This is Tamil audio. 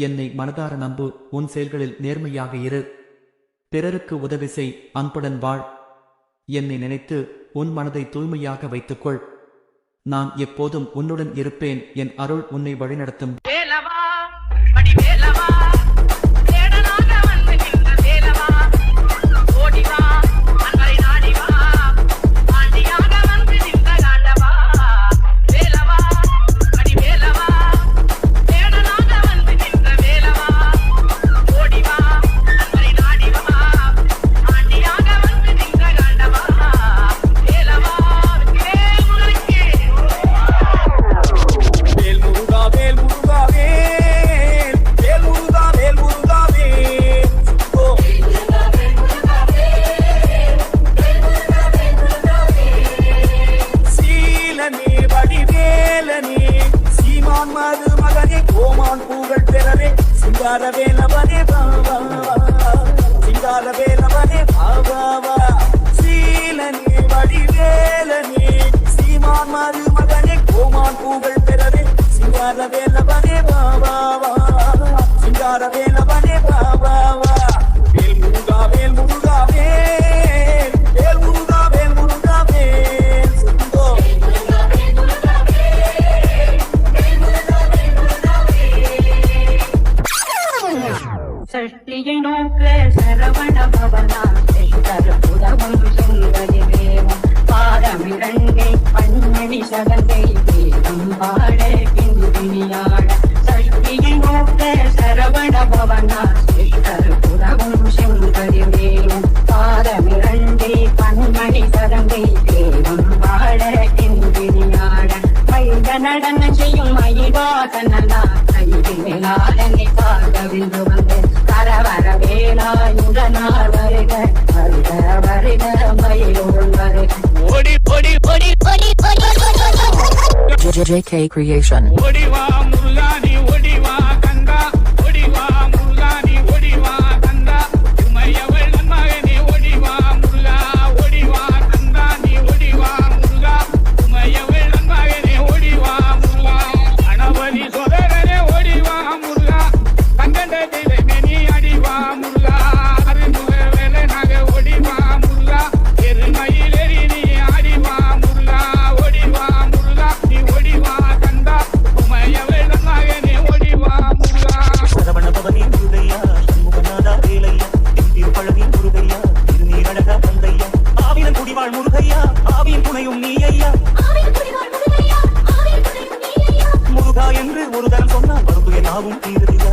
என்னை மனதார நம்பு, உன் செயல்களில் நேர்மையாக இரு, பிறருக்கு உதவி செய், அன்புடன் வாழ். என்னை நினைத்து உன் மனதை தூய்மையாக வைத்துக்கொள். நான் எப்போதும் உன்னுடன் இருப்பேன். என் அருள் உன்னை வழிநடத்தும். சிங்காரவேலவனே பாவா, சிங்காரவேலவனே பாவா, சீலனே வடிவேலனே, சீமான் மருமகனே, கோமான் பூகள் பெறவே, சிங்காரவேலவனே பாவா, சிங்காரவேலவனே பாவா. வேல் முருகா வேல் முருகா வேல், வேல் முருகா வேல் முருகா வேல், சுந்தோ சஷ்டியை நோக்க சரவண பவனா உதவும் சுந்தரி தேவம் பாதமிரண்டை பன்மணி சதங்கை வேதம் பாட கிண்டியாட. சஷ்டியை நோக்க சரவண பவனா உதவும் சுந்தரி தேவம் பாதமிரண்டை பன்மணி சதங்கை வேதம் பாட கிண்டியாட. மைத நடன செய்யும் மயிலாதனா கைவிலாதனை பார்க்க விந்து வந்து கரவர வேலாயுடனார் வருக வருக வருக மயிலோடு வருக. ஓடி ஓடி ஓடி ஓடி JK Creation. ஓடிவா முருகானி ஓடிவா கந்தா, ஓடிவா முருகானி ஓடிவா கந்தா, உமையவள் நன்மகனே ஓடிவா முருகா, ஓடிவா கந்தா நீ ஓடிவா முருகா, உமையவள் நன்மகனே ஓடிவா முருகா, கணபதி சோதரனே ஓடிவா முருகா, கங்கண்ட தெய்வமே நீ அடிவா முருகா, அருமுக வேலனாக ஓடிவா முருகா, எருமயிலேறி நீ ஆடிவா முருகா, ஓடிவா முருகா நீ ஓடிவா கந்தா, உமையவள் நன்மகனே ஓடிவா முருகா. சரவணபவனே முருகையா, சண்முகநாதா வேலையா, திருப்பழனி முருகையா, திருநீரழகா தந்தையா, ஆவினன் குடிவாழ் முருகையா, ஆவியின் துணையும் நீ ஐயா, முருகா என்று ஒரு தரம் சொன்னால் வருது என்னாவும் தீருதையா.